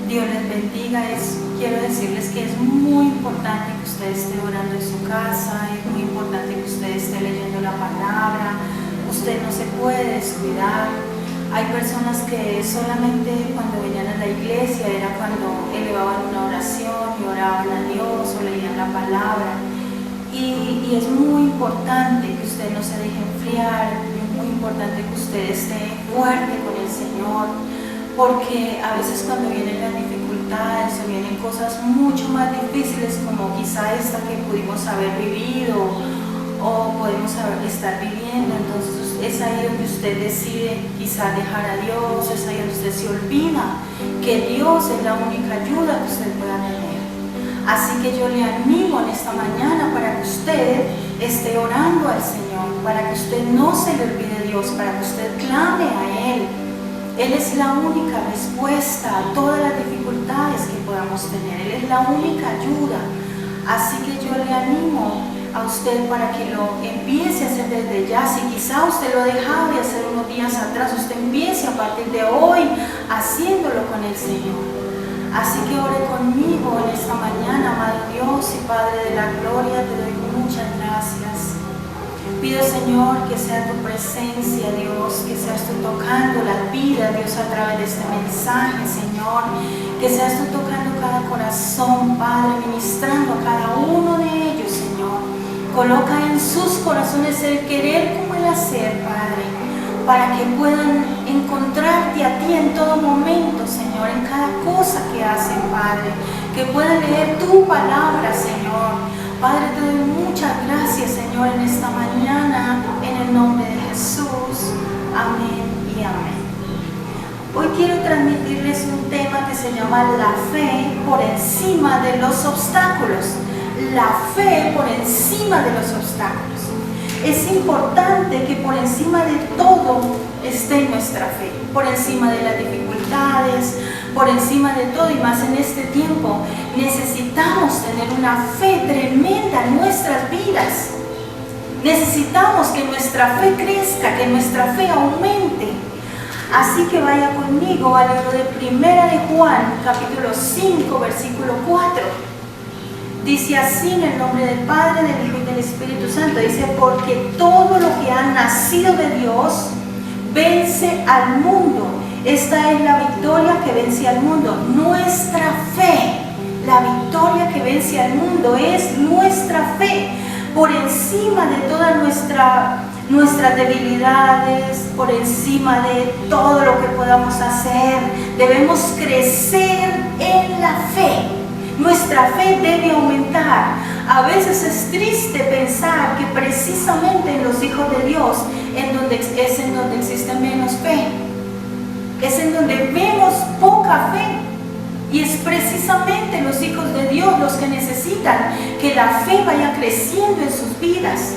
Dios les bendiga. Quiero decirles que es muy importante que usted esté orando en su casa, es muy importante que usted esté leyendo la palabra. Usted no se puede descuidar. Hay personas que solamente cuando venían a la iglesia era cuando elevaban una oración y oraban a Dios o leían la palabra. Y es muy importante que usted no se deje enfriar, es muy importante que usted esté fuerte con el Señor, porque a veces cuando vienen las dificultades o vienen cosas mucho más difíciles, como quizá esta que pudimos haber vivido o podemos estar viviendo, entonces es ahí donde usted decide quizá dejar a Dios, es ahí donde usted se olvida que Dios es la única ayuda que usted pueda tener. Así que yo le animo en esta mañana para que usted esté orando al Señor, para que usted no se le olvide Dios, para que usted clame a Él. Él es la única respuesta a todas las dificultades que podamos tener. Él es la única ayuda. Así que yo le animo a usted para que lo empiece a hacer desde ya. Si quizá usted lo ha dejado de hacer unos días atrás, usted empiece a partir de hoy haciéndolo con el Señor. Así que ore conmigo en esta mañana, amado Dios y Padre de la gloria, te doy muchas gracias. Pido, Señor, que sea tu presencia, Dios, que seas tú tocando la vida, Dios, a través de este mensaje, Señor, que seas tú tocando cada corazón, Padre, ministrando a cada uno de ellos, Señor. Coloca en sus corazones el querer como el hacer, Padre, para que puedan encontrarte a ti en todo momento, Señor, en cada cosa que hacen, Padre, que puedan leer tu palabra, Señor. Padre, te doy muchas gracias, Señor, en esta mañana, en el nombre de Jesús. Amén y amén. Hoy quiero transmitirles un tema que se llama la fe por encima de los obstáculos. La fe por encima de los obstáculos. Es importante que por encima de todo esté nuestra fe, por encima de las dificultades, por encima de todo, y más en este tiempo necesitamos tener una fe tremenda en nuestras vidas. Necesitamos que nuestra fe crezca, que nuestra fe aumente. Así que vaya conmigo al libro de Primera de Juan, capítulo 5, versículo 4. Dice así en el nombre del Padre, del Hijo y del Espíritu Santo. Dice, porque todo lo que ha nacido de Dios vence al mundo. Esta es la victoria que vence al mundo, nuestra fe. La victoria que vence al mundo es nuestra fe. Por encima de todas nuestras debilidades, por encima de todo lo que podamos hacer, debemos crecer en la fe. Nuestra fe debe aumentar. A veces es triste pensar que precisamente en los hijos de Dios es en donde existe menos fe. Es en donde vemos poca fe. Y es precisamente los hijos de Dios los que necesitan que la fe vaya creciendo en sus vidas.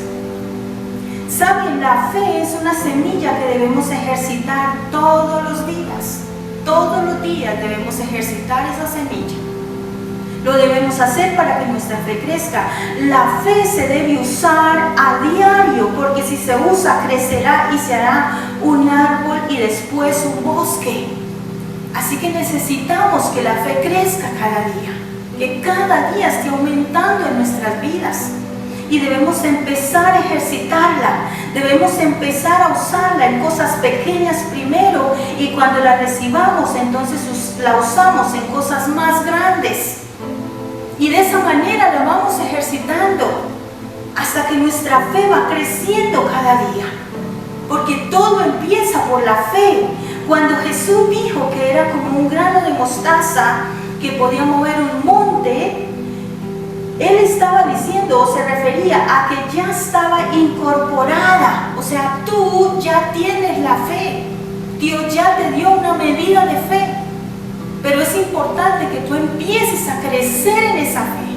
Saben, la fe es una semilla que debemos ejercitar todos los días. Todos los días debemos ejercitar esa semilla. Lo debemos hacer para que nuestra fe crezca. La fe se debe usar a diario, porque si se usa, crecerá y se hará un árbol y después un bosque. Así que necesitamos que la fe crezca cada día, que cada día esté aumentando en nuestras vidas. Y debemos empezar a ejercitarla, debemos empezar a usarla en cosas pequeñas primero, y cuando la recibamos, entonces la usamos en cosas más grandes. Y de esa manera la vamos ejercitando hasta que nuestra fe va creciendo cada día. Porque todo empieza por la fe. Cuando Jesús dijo que era como un grano de mostaza que podía mover un monte, Él estaba diciendo, o se refería a que ya estaba incorporada. O sea, tú ya tienes la fe. Dios ya te dio una medida de fe. Pero es importante que tú empieces a crecer en esa fe,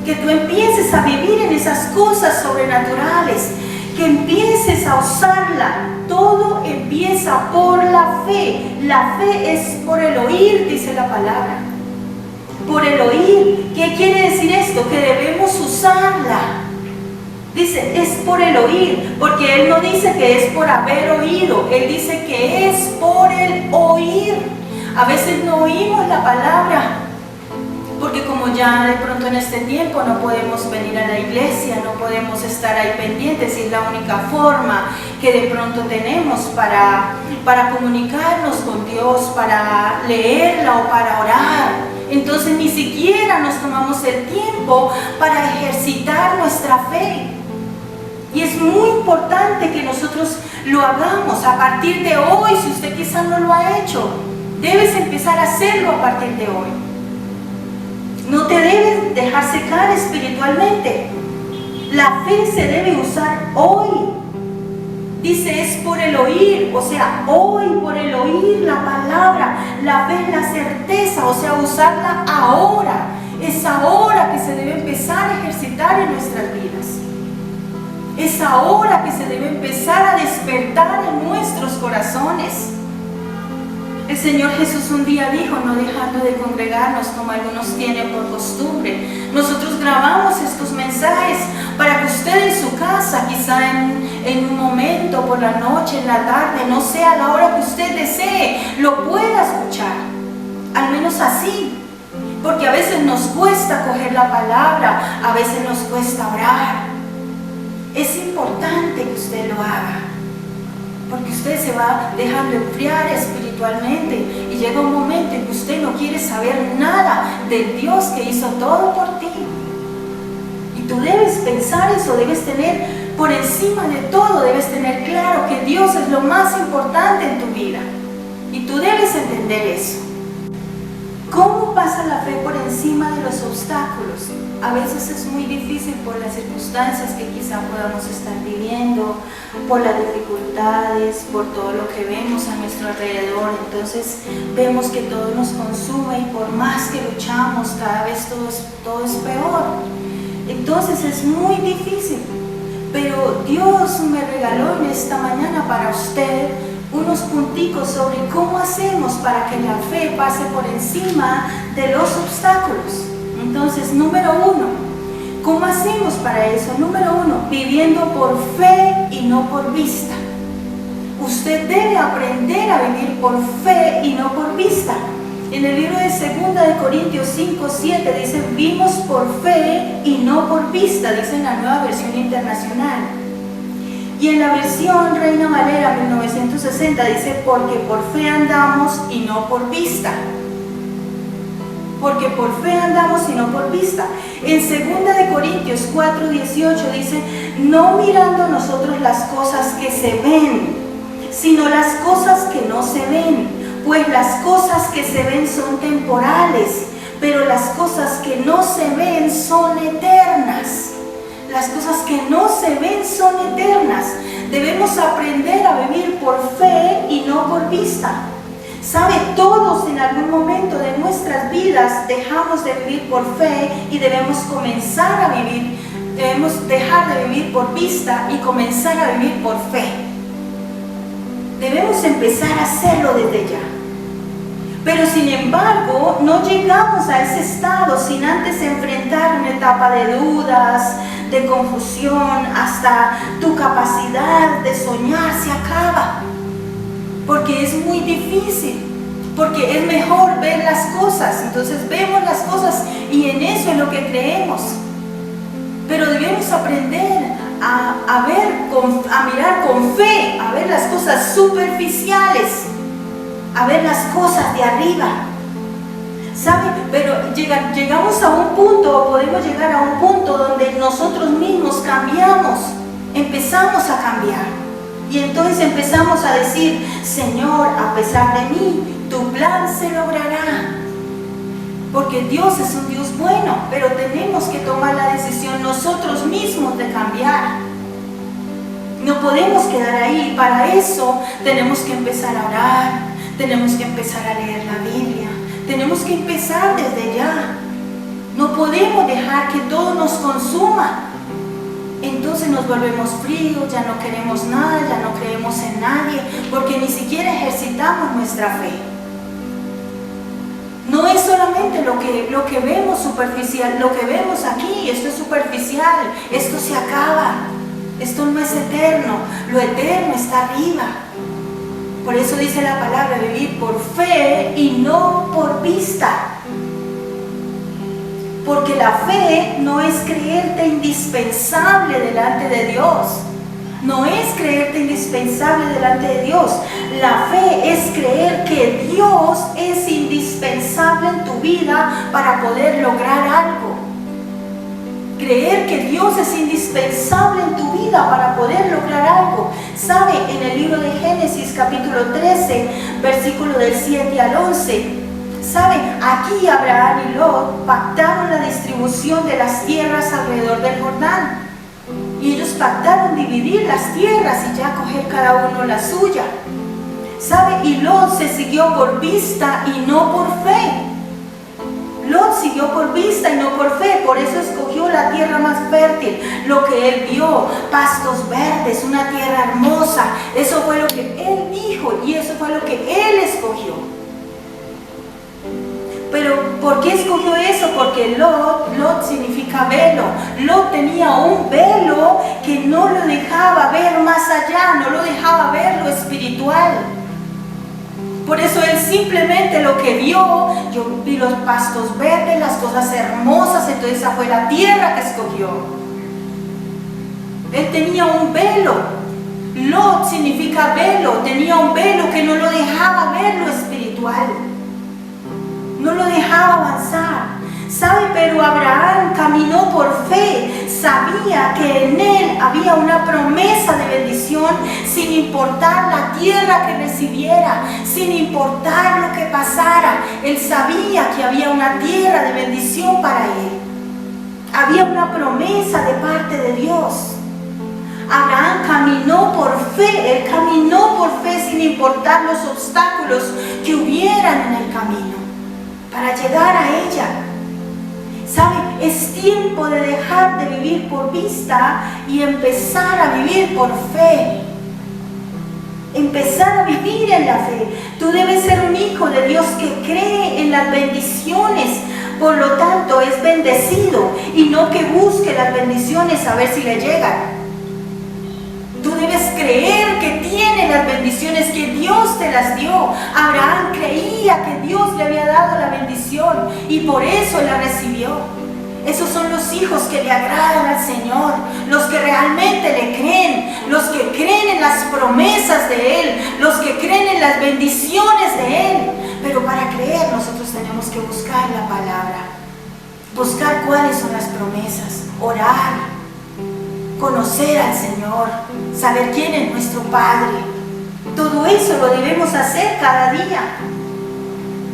que tú empieces a vivir en esas cosas sobrenaturales, que empieces a usarla. Todo empieza por la fe. La fe es por el oír, dice la palabra. Por el oír. ¿Qué quiere decir esto? Que debemos usarla. Dice, es por el oír, porque Él no dice que es por haber oído, Él dice que es por el oír. A veces no oímos la palabra, porque como ya de pronto en este tiempo no podemos venir a la iglesia, no podemos estar ahí pendientes, y es la única forma que de pronto tenemos para comunicarnos con Dios, para leerla o para orar. Entonces ni siquiera nos tomamos el tiempo para ejercitar nuestra fe. Y es muy importante que nosotros lo hagamos a partir de hoy. Si usted quizás no lo ha hecho, debes empezar a hacerlo a partir de hoy. No te debes dejar secar espiritualmente. La fe se debe usar hoy. Dice, es por el oír, o sea, hoy por el oír la palabra. La fe es la certeza, o sea, usarla ahora. Es ahora que se debe empezar a ejercitar en nuestras vidas. Es ahora que se debe empezar a despertar en nuestros corazones. El Señor Jesús un día dijo, no dejando de congregarnos como algunos tienen por costumbre. Nosotros grabamos estos mensajes para que usted en su casa, quizá en un momento, por la noche, en la tarde, no sé, a la hora que usted desee, lo pueda escuchar. Al menos así. Porque a veces nos cuesta coger la palabra, a veces nos cuesta orar. Es importante que usted lo haga, porque usted se va dejando enfriar espiritualmente y llega un momento en que usted no quiere saber nada del Dios que hizo todo por ti. Y tú debes pensar eso, debes tener por encima de todo, debes tener claro que Dios es lo más importante en tu vida. Y tú debes entender eso. ¿Cómo pasa la fe por encima de los obstáculos? A veces es muy difícil por las circunstancias que quizá podamos estar viviendo, por las dificultades, por todo lo que vemos a nuestro alrededor. Entonces vemos que todo nos consume y por más que luchamos, cada vez todo es peor. Entonces es muy difícil. Pero Dios me regaló en esta mañana para usted unos punticos sobre cómo hacemos para que la fe pase por encima de los obstáculos. Entonces, número 1, ¿cómo hacemos para eso? Número 1, viviendo por fe y no por vista. Usted debe aprender a vivir por fe y no por vista. En el libro de 2 de Corintios 5:7 dice, vimos por fe y no por vista, dice en la Nueva Versión Internacional. Y en la versión Reina Valera 1960 dice, porque por fe andamos y no por vista. Porque por fe andamos y no por vista. En 2 de Corintios 4:18 dice, no mirando nosotros las cosas que se ven, sino las cosas que no se ven, pues las cosas que se ven son temporales, pero las cosas que no se ven son eternas. Las cosas que no se ven son eternas. Debemos aprender a vivir por fe y no por vista. ¿Sabe? Todos en algún momento de nuestras vidas dejamos de vivir por fe y debemos comenzar a vivir, debemos dejar de vivir por vista y comenzar a vivir por fe. Debemos empezar a hacerlo desde ya. Pero sin embargo, no llegamos a ese estado sin antes enfrentar una etapa de dudas, de confusión, hasta tu capacidad de soñar se acaba. Porque es muy difícil, porque es mejor ver las cosas. Entonces vemos las cosas y en eso es lo que creemos. Pero debemos aprender a mirar con fe, a ver las cosas superficiales, a ver las cosas de arriba. ¿Sabe? Pero llegamos a un punto, o podemos llegar a un punto donde nosotros mismos cambiamos, empezamos a cambiar. Y entonces empezamos a decir, Señor, a pesar de mí, tu plan se logrará. Porque Dios es un Dios bueno, pero tenemos que tomar la decisión nosotros mismos de cambiar. No podemos quedar ahí. Para eso tenemos que empezar a orar, tenemos que empezar a leer la Biblia, tenemos que empezar desde ya. No podemos dejar que todo nos consuma. Entonces nos volvemos fríos, ya no queremos nada, ya no creemos en nadie, porque ni siquiera ejercitamos nuestra fe. No es solamente lo que vemos superficial, lo que vemos aquí, esto es superficial, esto se acaba, esto no es eterno, lo eterno está arriba. Por eso dice la palabra, vivir por fe y no por vista. Porque la fe no es creerte indispensable delante de Dios. No es creerte indispensable delante de Dios. La fe es creer que Dios es indispensable en tu vida para poder lograr algo. Creer que Dios es indispensable en tu vida para poder lograr algo. ¿Sabe? En el libro de Génesis capítulo 13, versículo del 7 al 11. ¿Sabe? Aquí Abraham y Lot pactaron la distribución de las tierras alrededor del Jordán. Y ellos pactaron dividir las tierras y ya coger cada uno la suya. ¿Sabe? Y Lot se siguió por vista y no por fe. Lot siguió por vista y no por fe, por eso escogió la tierra más fértil, lo que él vio, pastos verdes, una tierra hermosa. Eso fue lo que él dijo y eso fue lo que él escogió. Pero ¿por qué escogió eso? Porque Lot significa velo. Lot tenía un velo que no lo dejaba ver más allá, no lo dejaba ver lo espiritual. Por eso él simplemente lo que vio, yo vi los pastos verdes, las cosas hermosas, entonces esa fue la tierra que escogió. Él tenía un velo. Lot significa velo, tenía un velo que no lo dejaba ver lo espiritual. No lo dejaba avanzar. ¿Sabe? Pero Abraham caminó por fe, sabía que en él había una promesa de bendición sin importar la tierra que recibiera, sin importar lo que pasara. Él sabía que había una tierra de bendición para él. Había una promesa de parte de Dios. Abraham caminó por fe, él caminó por fe sin importar los obstáculos que hubieran en el camino para llegar a ella. ¿Sabe? Es tiempo de dejar de vivir por vista y empezar a vivir por fe. Empezar a vivir en la fe. Tú debes ser un hijo de Dios que cree en las bendiciones. Por lo tanto, es bendecido y no que busque las bendiciones a ver si le llegan. Tú debes creer que tiene las bendiciones, que Dios te las dio. Abraham creía que Dios le había dado la bendición y por eso la recibió. Esos son los hijos que le agradan al Señor, los que realmente le creen, los que creen en las promesas de Él, los que creen en las bendiciones de Él. Pero para creer nosotros tenemos que buscar la palabra, buscar cuáles son las promesas, orar, conocer al Señor, saber quién es nuestro Padre. Todo eso lo debemos hacer cada día.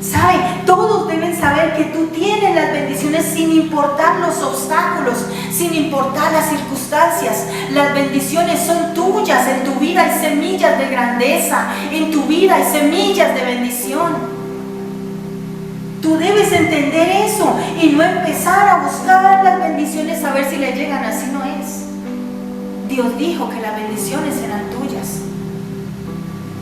¿Sabe? Todos deben saber que tú tienes las bendiciones sin importar los obstáculos, sin importar las circunstancias. Las bendiciones son tuyas. En tu vida hay semillas de grandeza, en tu vida hay semillas de bendición. Tú debes entender eso y no empezar a buscar las bendiciones a ver si le llegan. Así no es. Dios dijo que las bendiciones eran tuyas,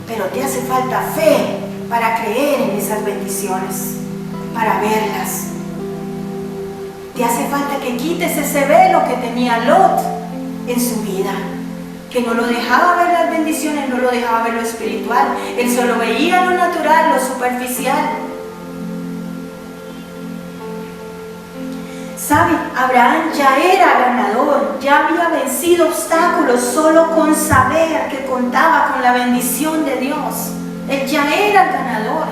pero te hace falta fe para creer en esas bendiciones, para verlas. Te hace falta que quites ese velo que tenía Lot en su vida, que no lo dejaba ver las bendiciones, no lo dejaba ver lo espiritual. Él solo veía lo natural, lo superficial. ¿Sabe? Abraham ya era ganador, ya había vencido obstáculos solo con saber que contaba con la bendición de Dios. Él ya era ganador,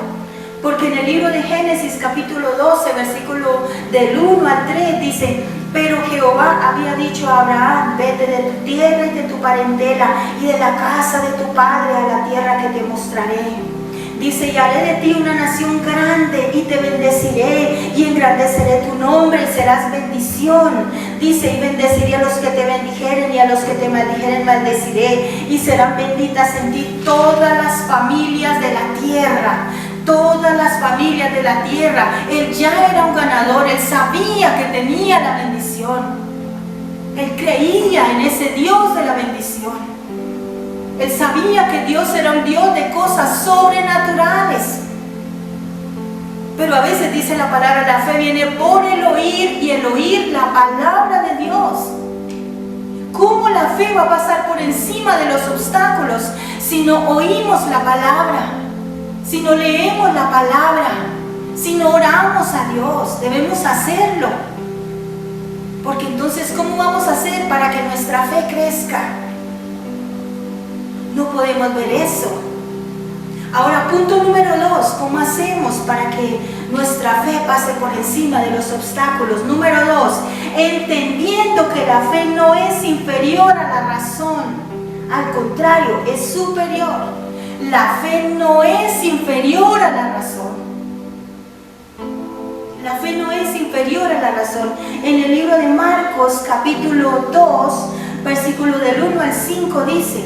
porque en el libro de Génesis capítulo 12, versículo del 1 al 3 dice: pero Jehová había dicho a Abraham: vete de tu tierra y de tu parentela y de la casa de tu padre a la tierra que te mostraré. Dice: y haré de ti una nación grande y te bendeciré y engrandeceré tu nombre y serás bendición. Dice: y bendeciré a los que te bendijeren y a los que te maldijeren maldeciré, y serán benditas en ti todas las familias de la tierra. Todas las familias de la tierra. Él ya era un ganador, él sabía que tenía la bendición. Él creía en ese Dios de la bendición. Él sabía que Dios era un Dios de cosas sobrenaturales. Pero a veces dice la palabra, la fe viene por el oír y el oír la palabra de Dios. ¿Cómo la fe va a pasar por encima de los obstáculos si no oímos la palabra? Si no leemos la palabra, si no oramos a Dios, debemos hacerlo. Porque entonces, ¿cómo vamos a hacer para que nuestra fe crezca? No podemos ver eso. Ahora, punto número 2, ¿cómo hacemos para que nuestra fe pase por encima de los obstáculos? Número 2, entendiendo que la fe no es inferior a la razón, al contrario, es superior. La fe no es inferior a la razón. La fe no es inferior a la razón. En el libro de Marcos, capítulo 2, versículo del 1 al 5 dice: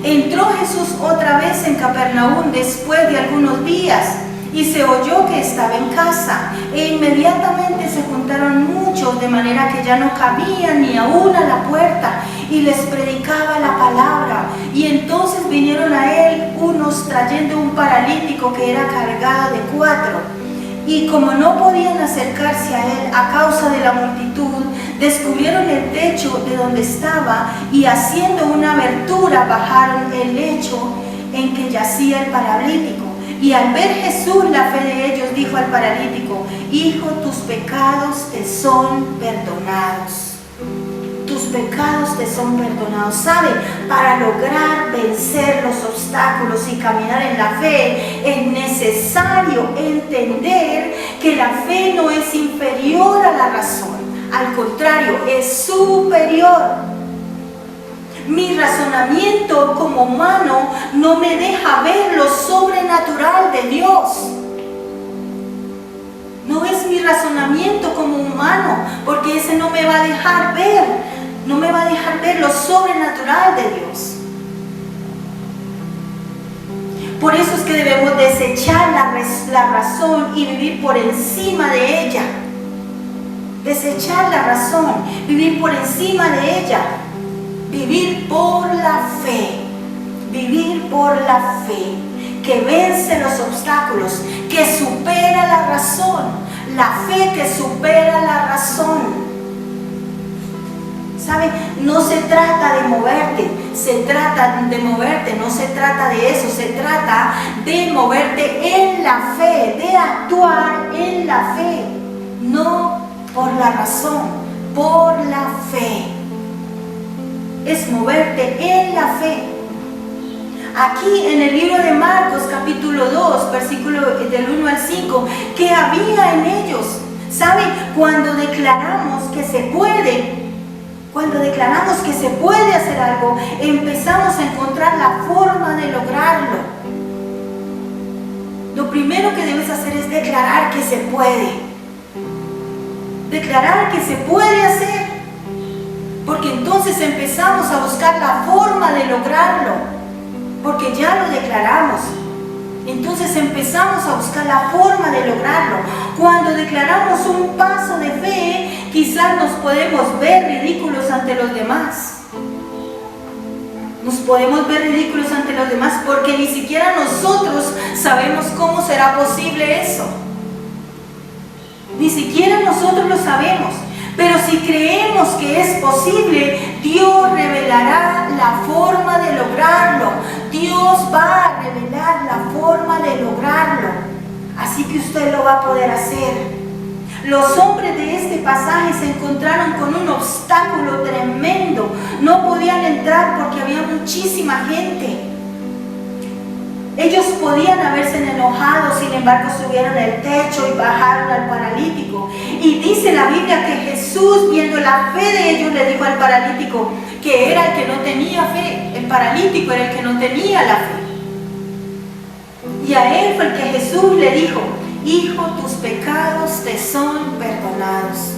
entró Jesús otra vez en Capernaum después de algunos días y se oyó que estaba en casa, e inmediatamente se juntaron muchos, de manera que ya no cabían ni aún a la puerta, y les predicaba la palabra. Y entonces vinieron a él unos trayendo un paralítico que era cargado de 4. Y como no podían acercarse a él a causa de la multitud, descubrieron el techo de donde estaba y haciendo una abertura bajaron el lecho en que yacía el paralítico. Y al ver Jesús la fe de ellos, dijo al paralítico: hijo, tus pecados te son perdonados. Tus pecados te son perdonados. ¿Sabe? Para lograr vencer los obstáculos y caminar en la fe, es necesario entender que la fe no es inferior a la razón. Al contrario, es superior. Mi razonamiento como humano no me deja ver lo sobrenatural de Dios. No es mi razonamiento como humano, porque ese no me va a dejar ver, no me va a dejar ver lo sobrenatural de Dios. Por eso es que debemos desechar la razón y vivir por encima de ella. Desechar la razón, vivir por encima de ella. Vivir por la fe. Vivir por la fe. Que vence los obstáculos, que supera la razón, la fe que supera la razón. ¿Sabe? No se trata de moverte, no se trata de eso, se trata de moverte en la fe, de actuar en la fe, no por la razón, por la fe. Es moverte en la fe. Aquí en el libro de Marcos, capítulo 2, versículo del 1 al 5, ¿qué había en ellos? ¿Sabe? Cuando declaramos que se puede hacer algo, empezamos a encontrar la forma de lograrlo. Lo primero que debes hacer es declarar que se puede. Declarar que se puede hacer. Porque entonces empezamos a buscar la forma de lograrlo. Porque ya lo declaramos. Entonces empezamos a buscar la forma de lograrlo. Cuando declaramos un paso de fe, quizás nos podemos ver ridículos ante los demás. Nos podemos ver ridículos ante los demás porque ni siquiera nosotros sabemos cómo será posible eso. Ni siquiera nosotros lo sabemos. Pero si creemos que es posible, Dios revelará la forma de lograrlo. Dios va a revelar la forma de lograrlo. Así que usted lo va a poder hacer. Los hombres de este pasaje se encontraron con un obstáculo tremendo. No podían entrar porque había muchísima gente. Ellos podían haberse enojado, sin embargo subieron el techo y bajaron al paralítico. Y dice la Biblia que Jesús, viendo la fe de ellos, le dijo al paralítico que era el que no tenía fe. El paralítico era el que no tenía la fe. Y a él fue el que Jesús le dijo: hijo, tus pecados te son perdonados.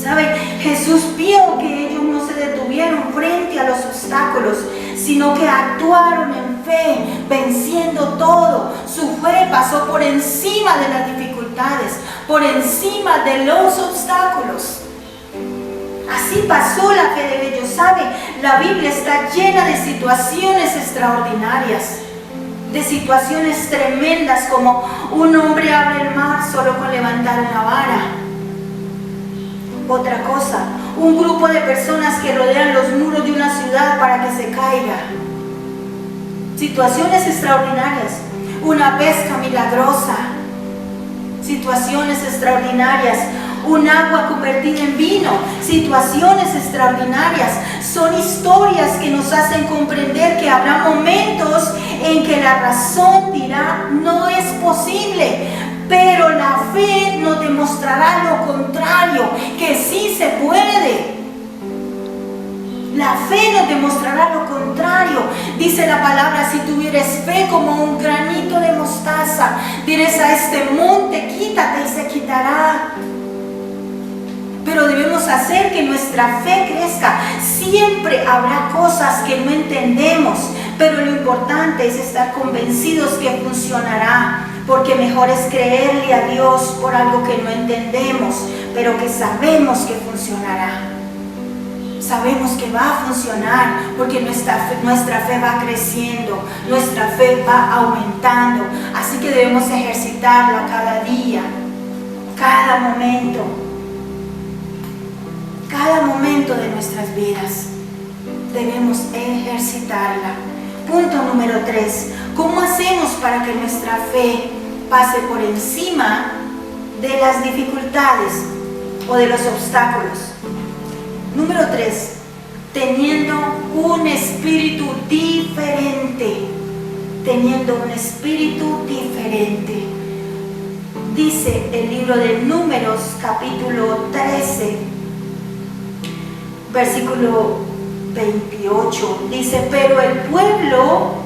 ¿Sabe? Jesús vio que ellos no se detuvieron frente a los obstáculos, sino que actuaron en fe, venciendo todo. Su fe pasó por encima de las dificultades, por encima de los obstáculos. Así pasó la fe de ellos. ¿Sabe? La Biblia está llena de situaciones extraordinarias, de situaciones tremendas, como un hombre abre el mar solo con levantar una vara. Otra cosa, un grupo de personas que rodean los muros de una ciudad para que se caiga. Situaciones extraordinarias, una pesca milagrosa, situaciones extraordinarias, un agua convertida en vino, situaciones extraordinarias. Son historias que nos hacen comprender que habrá momentos en que la razón dirá no es posible, pero la fe nos demostrará lo contrario, que sí se puede. La fe nos demostrará lo contrario. Dice la palabra, si tuvieres fe como un granito de mostaza, dirás a este monte, quítate y se quitará. Pero debemos hacer que nuestra fe crezca. Siempre habrá cosas que no entendemos, pero lo importante es estar convencidos que funcionará, porque mejor es creerle a Dios por algo que no entendemos, pero que sabemos que funcionará. Sabemos que va a funcionar porque nuestra fe va creciendo, nuestra fe va aumentando. Así que debemos ejercitarla cada día, cada momento de nuestras vidas. Debemos ejercitarla. Punto número 3. ¿Cómo hacemos para que nuestra fe pase por encima de las dificultades o de los obstáculos? Número 3, teniendo un espíritu diferente. Teniendo un espíritu diferente. Dice el libro de Números, capítulo 13, versículo 28. Dice, pero el pueblo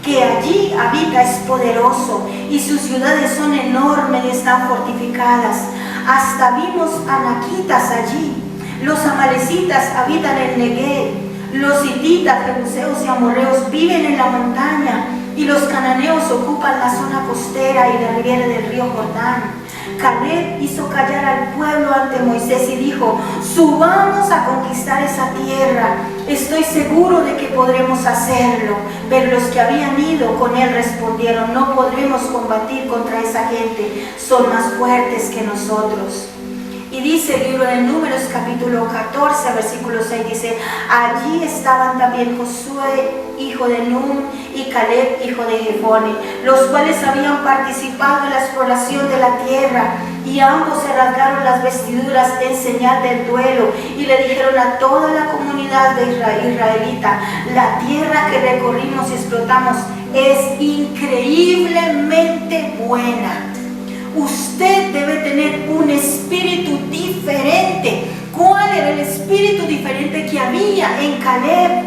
que allí habita es poderoso y sus ciudades son enormes y están fortificadas. Hasta vimos anaquitas allí. Los amalecitas habitan en Negev, los hititas, jebuseos y amorreos viven en la montaña, y los cananeos ocupan la zona costera y la ribera del río Jordán. Caleb hizo callar al pueblo ante Moisés y dijo, subamos a conquistar esa tierra. Estoy seguro de que podremos hacerlo. Pero los que habían ido con él respondieron, no podremos combatir contra esa gente, son más fuertes que nosotros. Y dice el libro de Números, capítulo 14, versículo 6, dice, allí estaban también Josué, hijo de Nun, y Caleb, hijo de Jefone, los cuales habían participado en la exploración de la tierra, y ambos se rasgaron las vestiduras en señal del duelo, y le dijeron a toda la comunidad de israelita, la tierra que recorrimos y explotamos es increíblemente buena. Usted debe tener un espíritu diferente. ¿Cuál era el espíritu diferente que había en Caleb?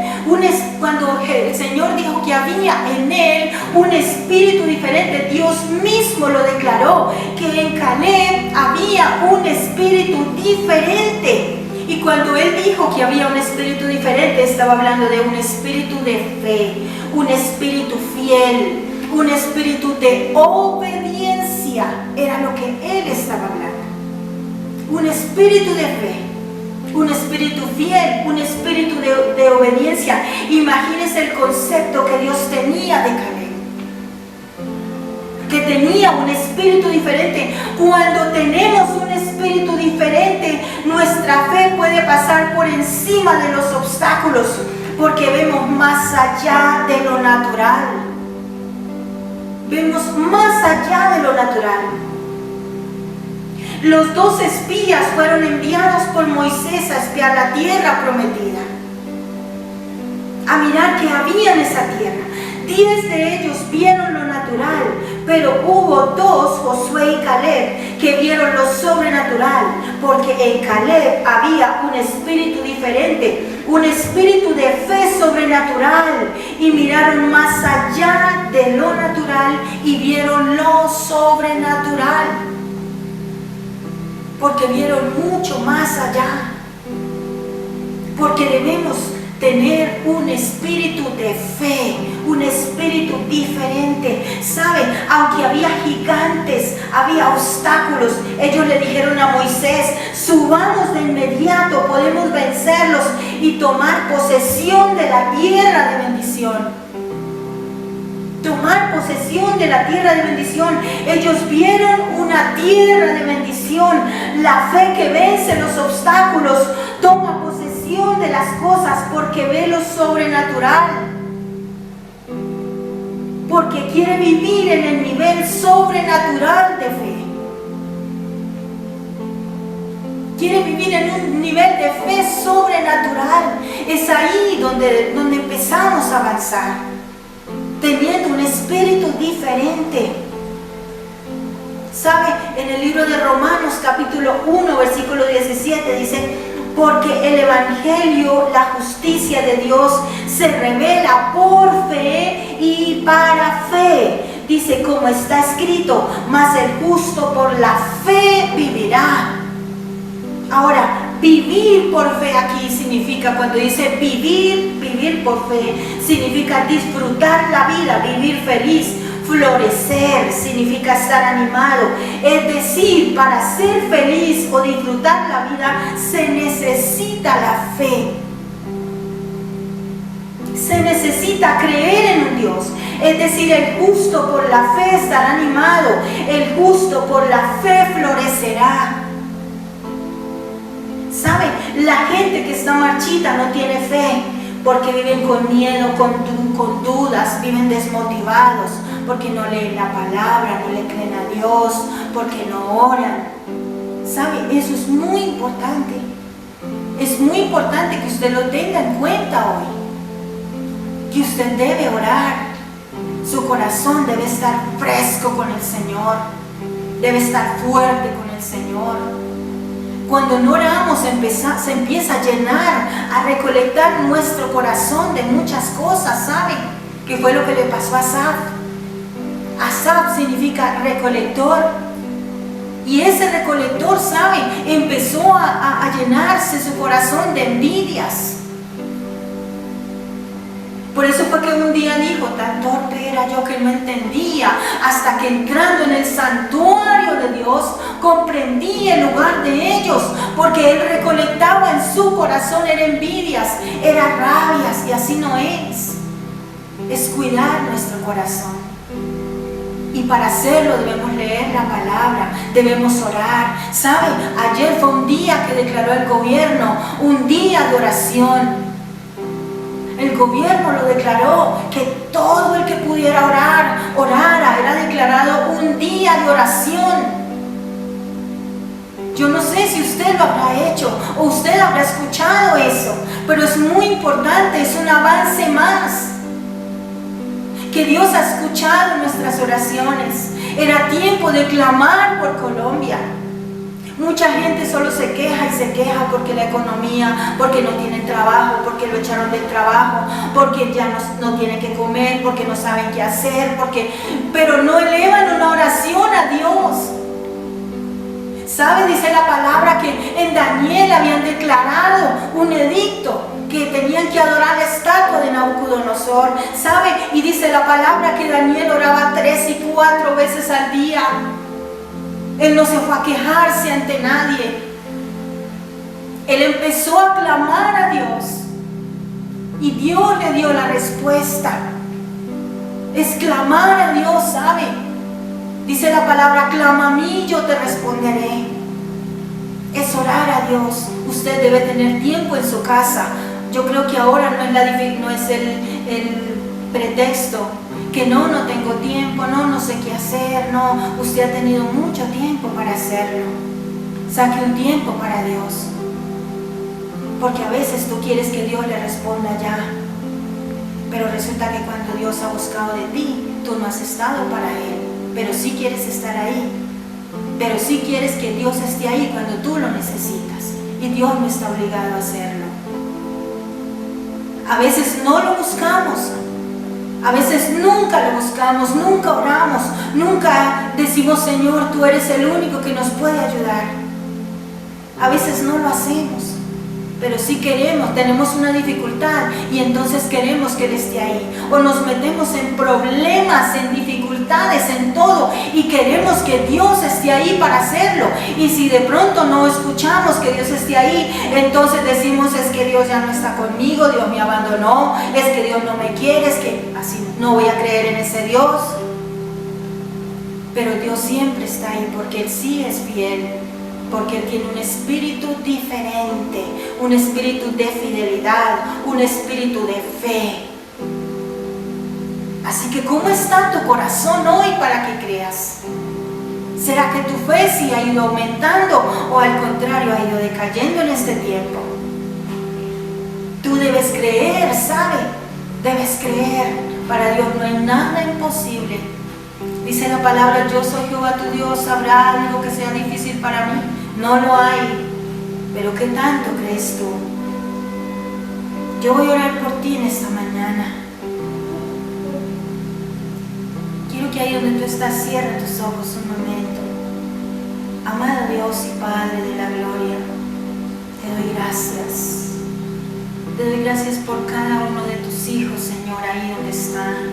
Cuando el Señor dijo que había en él un espíritu diferente, Dios mismo lo declaró, que en Caleb había un espíritu diferente. Y cuando él dijo que había un espíritu diferente, estaba hablando de un espíritu de fe, un espíritu fiel, un espíritu de obediencia. Era lo que él estaba hablando. Un espíritu de fe, un espíritu fiel, un espíritu de obediencia. Imagínense el concepto que Dios tenía de Caleb, que tenía un espíritu diferente. Cuando tenemos un espíritu diferente, nuestra fe puede pasar por encima de los obstáculos, porque vemos más allá de lo natural. Vemos más allá de lo natural. Los 2 espías fueron enviados por Moisés a espiar la tierra prometida, a mirar qué había en esa tierra. 10 de ellos vieron lo natural, pero hubo 2, Josué y Caleb, que vieron lo sobrenatural, porque en Caleb había un espíritu diferente, un espíritu de fe sobrenatural, y miraron más allá de lo natural y vieron lo sobrenatural, porque vieron mucho más allá. Porque debemos tener un espíritu de fe, un espíritu diferente. ¿Saben? Aunque había gigantes, había obstáculos, ellos le dijeron a Moisés, subamos de inmediato, podemos vencerlos y tomar posesión de la tierra de bendición. tomar posesión de la tierra de bendición. Ellos vieron una tierra de bendición. La fe que vence los obstáculos toma posesión de las cosas porque ve lo sobrenatural. Porque quiere vivir en el nivel sobrenatural de fe. Quiere vivir en un nivel de fe sobrenatural. Es ahí donde empezamos a avanzar, teniendo un espíritu diferente. ¿Sabe? En el libro de Romanos capítulo 1 versículo 17 dice: porque el evangelio, la justicia de Dios, se revela por fe y para fe. Dice, como está escrito, mas el justo por la fe vivirá. Ahora, vivir por fe aquí significa, cuando dice vivir por fe, significa disfrutar la vida, vivir feliz. Florecer significa estar animado. Es decir, para ser feliz o disfrutar la vida se necesita la fe. Se necesita creer en un Dios. Es decir, el justo por la fe estará animado. El justo por la fe florecerá. ¿Sabe? La gente que está marchita no tiene fe porque viven con miedo, con dudas, viven desmotivados, porque no leen la palabra, no le creen a Dios, porque no oran. ¿Sabe? Eso es muy importante. Es muy importante que usted lo tenga en cuenta hoy. Que usted debe orar. Su corazón debe estar fresco con el Señor. Debe estar fuerte con el Señor. Cuando no oramos se empieza a llenar, a recolectar nuestro corazón de muchas cosas, ¿saben? ¿Qué fue lo que le pasó a Asaf? Asaf significa recolector. Y ese recolector, ¿saben? Empezó a llenarse su corazón de envidias. Por eso fue que un día dijo, tan torpe era yo que no entendía, hasta que entrando en el santuario de Dios, comprendí el lugar de ellos, porque él recolectaba en su corazón, era envidias, era rabias, y así no es. Es cuidar nuestro corazón. Y para hacerlo debemos leer la palabra, debemos orar. ¿Sabe? Ayer fue un día que declaró el gobierno, un día de oración. El gobierno lo declaró, que todo el que pudiera orar, orara. Era declarado un día de oración. Yo no sé si usted lo habrá hecho o usted habrá escuchado eso, pero es muy importante, es un avance más. Que Dios ha escuchado nuestras oraciones. Era tiempo de clamar por Colombia. Mucha gente solo se queja y se queja porque la economía, porque no tienen trabajo, porque lo echaron del trabajo, porque ya no tienen que comer, porque no saben qué hacer, pero no elevan una oración a Dios. ¿Sabe? Dice la palabra que en Daniel habían declarado un edicto que tenían que adorar la estatua de Nabucodonosor. ¿Sabe? Y dice la palabra que Daniel oraba 3 y 4 veces al día. Él no se fue a quejarse ante nadie. Él empezó a clamar a Dios. Y Dios le dio la respuesta. Es clamar a Dios, ¿sabe? Dice la palabra, clama a mí, yo te responderé. Es orar a Dios. Usted debe tener tiempo en su casa. Yo creo que ahora no es el pretexto. Que no tengo tiempo, no sé qué hacer, usted ha tenido mucho tiempo para hacerlo. Saque un tiempo para Dios. Porque a veces tú quieres que Dios le responda ya. Pero resulta que cuando Dios ha buscado de ti, tú no has estado para Él. Pero sí quieres estar ahí. Pero sí quieres que Dios esté ahí cuando tú lo necesitas. Y Dios no está obligado a hacerlo. A veces no lo buscamos. A veces nunca lo buscamos, nunca oramos, nunca decimos, Señor, tú eres el único que nos puede ayudar. A veces no lo hacemos, pero sí queremos, tenemos una dificultad y entonces queremos que Él esté ahí. O nos metemos en problemas, en dificultades dificultades, en todo, y queremos que Dios esté ahí para hacerlo. Y si de pronto no escuchamos que Dios esté ahí, entonces decimos: es que Dios ya no está conmigo, Dios me abandonó, es que Dios no me quiere, es que así no voy a creer en ese Dios. Pero Dios siempre está ahí, porque Él sí es fiel, porque Él tiene un espíritu diferente, un espíritu de fidelidad, un espíritu de fe. Así que, ¿cómo está tu corazón hoy para que creas? ¿Será que tu fe sí ha ido aumentando o al contrario ha ido decayendo en este tiempo? Tú debes creer, ¿sabe? Debes creer. Para Dios no hay nada imposible. Dice la palabra: yo soy Jehová tu Dios, ¿habrá algo que sea difícil para mí? No lo hay. Pero ¿qué tanto crees tú? Yo voy a orar por ti en esta mañana. Quiero que ahí donde tú estás, cierra tus ojos un momento. Amado Dios y Padre de la gloria, te doy gracias. Te doy gracias por cada uno de tus hijos, Señor, ahí donde están.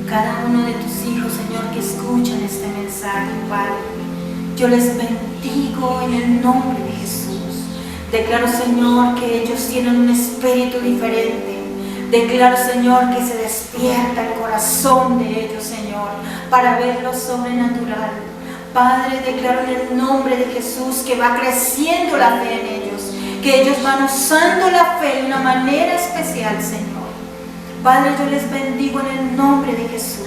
Cada uno de tus hijos, Señor, que escuchan este mensaje, Padre. Yo les bendigo en el nombre de Jesús. Declaro, Señor, que ellos tienen un espíritu diferente. Declaro, Señor, que se despierta el corazón de ellos, Señor, para ver lo sobrenatural. Padre, declaro en el nombre de Jesús que va creciendo la fe en ellos, que ellos van usando la fe de una manera especial, Señor. Padre, yo les bendigo en el nombre de Jesús.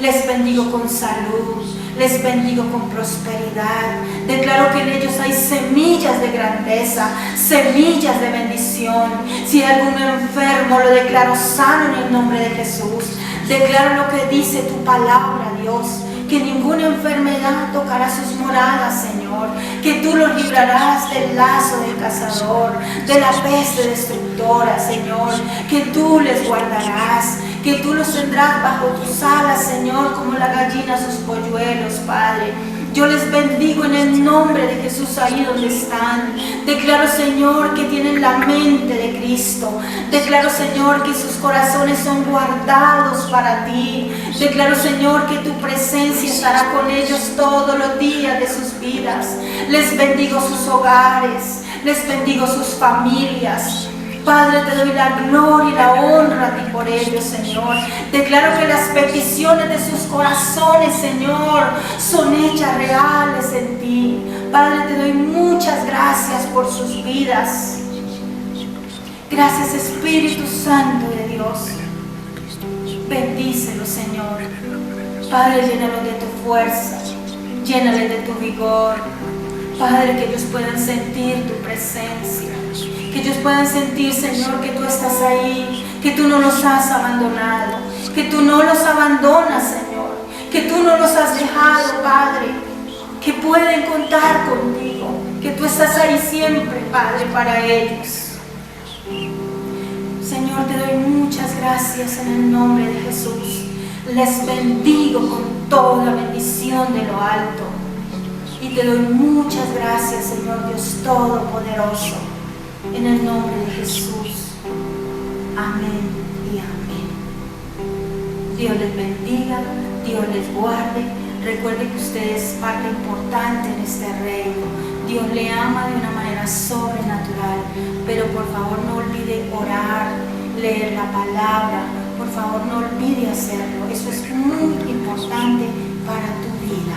Les bendigo con salud, les bendigo con prosperidad. Declaro que en ellos hay semillas de grandeza, semillas de bendición. Si hay algún enfermo, lo declaro sano en el nombre de Jesús. Declaro lo que dice tu palabra, Dios, que ninguna enfermedad tocará sus moradas, Señor, que tú los librarás del lazo del cazador, de la peste destructora, Señor, que tú les guardarás, que tú los tendrás bajo tus alas, Señor, como la gallina sus polluelos, Padre. Yo les bendigo en el nombre de Jesús ahí donde están. Declaro, Señor, que tienen la mente de Cristo. Declaro, Señor, que sus corazones son guardados para ti. Declaro, Señor, que tu presencia estará con ellos todos los días de sus vidas. Les bendigo sus hogares, les bendigo sus familias. Padre, te doy la gloria y la honra a ti por ellos, Señor. Declaro que las peticiones de sus corazones, Señor, son hechas reales en ti. Padre, te doy muchas gracias por sus vidas. Gracias, Espíritu Santo de Dios. Bendícelos, Señor. Padre, llénalos de tu fuerza, llénales de tu vigor. Padre, que ellos puedan sentir tu presencia. Que ellos puedan sentir, Señor, que tú estás ahí, que tú no los has abandonado, que tú no los abandonas, Señor, que tú no los has dejado, Padre, que pueden contar contigo, que tú estás ahí siempre, Padre, para ellos. Señor, te doy muchas gracias en el nombre de Jesús. Les bendigo con toda bendición de lo alto. Y te doy muchas gracias, Señor Dios Todopoderoso. En el nombre de Jesús. Amén y amén. Dios les bendiga, Dios les guarde. Recuerde que usted es parte importante en este reino. Dios le ama de una manera sobrenatural. Pero por favor no olvide orar, leer la palabra. Por favor no olvide hacerlo. Eso es muy importante para tu vida.